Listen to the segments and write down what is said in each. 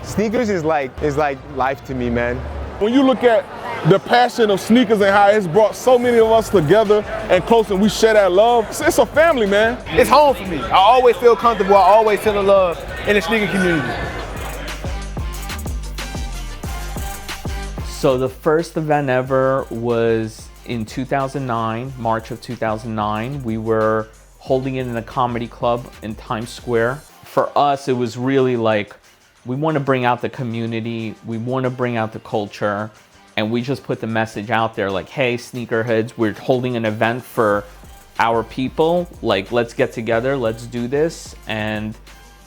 Sneakers is like life to me, man. When you look at the passion of sneakers and how it's brought so many of us together and close, and we share that love, it's a family, man. It's home for me. I always feel comfortable. I always feel the love in the sneaker community. So the first event ever was in 2009, March of 2009. We were holding it in a comedy club in Times Square. For us, it was really like, we want to bring out the community, we want to bring out the culture, and we just put the message out there like, hey, sneakerheads, we're holding an event for our people. Like, let's get together, let's do this. And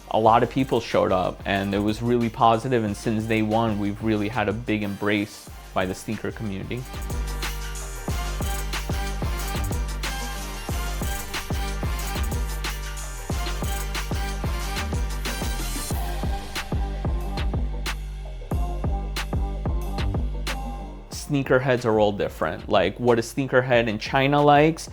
a lot of people showed up, and it was really positive. And since day one, we've really had a big embrace by the sneaker community. Sneakerheads are all different. Like what a sneakerhead in China likes,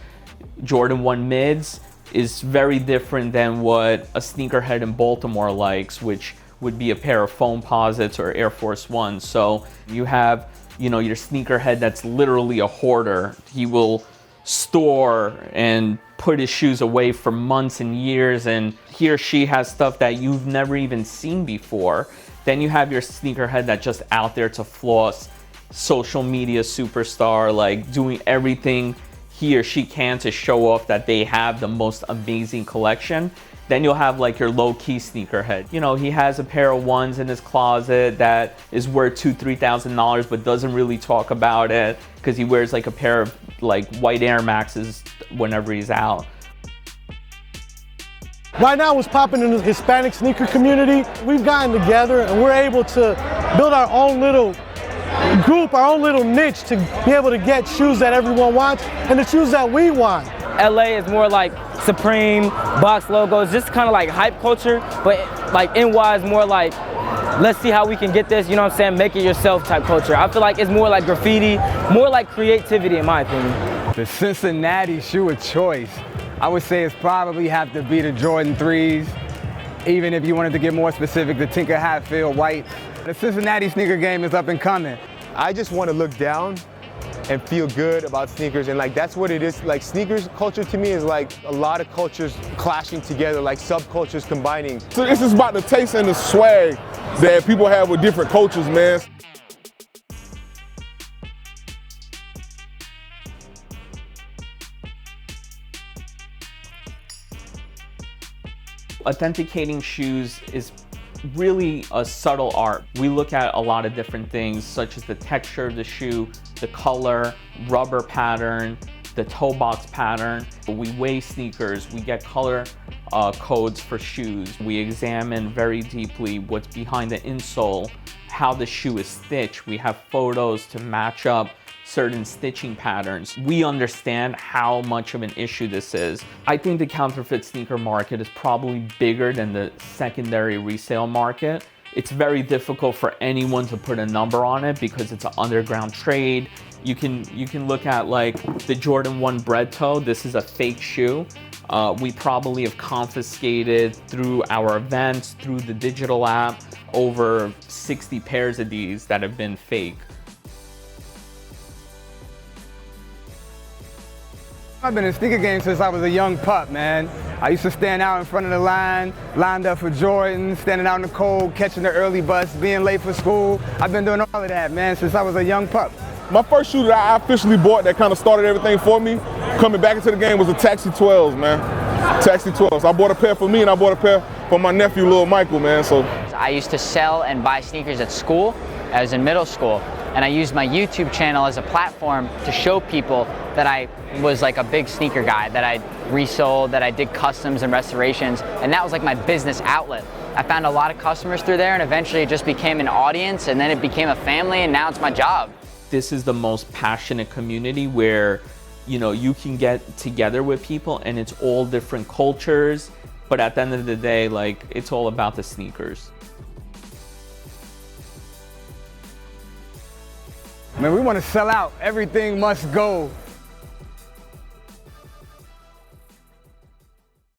Jordan 1 mids, is very different than what a sneakerhead in Baltimore likes, which would be a pair of foam posits or Air Force Ones. So you have, you know, your sneakerhead that's literally a hoarder. He will store and put his shoes away for months and years, and he or she has stuff that you've never even seen before. Then you have your sneakerhead that's just out there to floss, social media superstar, like doing everything he or she can to show off that they have the most amazing collection. Then you'll have like your low-key sneakerhead. You know, he has a pair of ones in his closet that is worth $2,000–$3,000, but doesn't really talk about it because he wears like a pair of like white Air Maxes whenever he's out. Right now, what's popping in the Hispanic sneaker community, we've gotten together and we're able to build our own little group, our own little niche to be able to get shoes that everyone wants and the shoes that we want. LA is more like Supreme, box logos, just kind of like hype culture, but like NY is more like, let's see how we can get this, you know what I'm saying, make it yourself type culture. I feel like it's more like graffiti, more like creativity in my opinion. The Cincinnati shoe of choice, I would say it's probably have to be the Jordan 3s. Even if you wanted to get more specific, the Tinker Hatfield white. The Cincinnati sneaker game is up and coming. I just want to look down and feel good about sneakers, and like that's what it is. Like sneakers culture to me is like a lot of cultures clashing together, like subcultures combining. So this is about the taste and the swag that people have with different cultures, man. Authenticating shoes is really a subtle art. We look at a lot of different things, such as the texture of the shoe, the color, rubber pattern, the toe box pattern. We weigh sneakers, we get color codes for shoes. We examine very deeply what's behind the insole, how the shoe is stitched. We have photos to match up certain stitching patterns. We understand how much of an issue this is. I think the counterfeit sneaker market is probably bigger than the secondary resale market. It's very difficult for anyone to put a number on it because it's an underground trade. You can look at like the Jordan 1 bread toe. This is a fake shoe. We probably have confiscated through our events, through the digital app, over 60 pairs of these that have been fake. I've been in sneaker game since I was a young pup, man. I used to stand out in front of the line, lined up for Jordan, standing out in the cold, catching the early bus, being late for school. I've been doing all of that, man, since I was a young pup. My first shoe that I officially bought that kind of started everything for me, coming back into the game, was a Taxi 12s, man. Taxi 12s. I bought a pair for me and I bought a pair for my nephew, Lil Michael, man. So I used to sell and buy sneakers at school. I was in middle school, and I used my YouTube channel as a platform to show people that I was like a big sneaker guy, that I resold, that I did customs and restorations, and that was like my business outlet. I found a lot of customers through there, and eventually it just became an audience, and then it became a family, and now it's my job. This is the most passionate community where, you know, you can get together with people and it's all different cultures, but at the end of the day, like, it's all about the sneakers. Man, we want to sell out. Everything must go.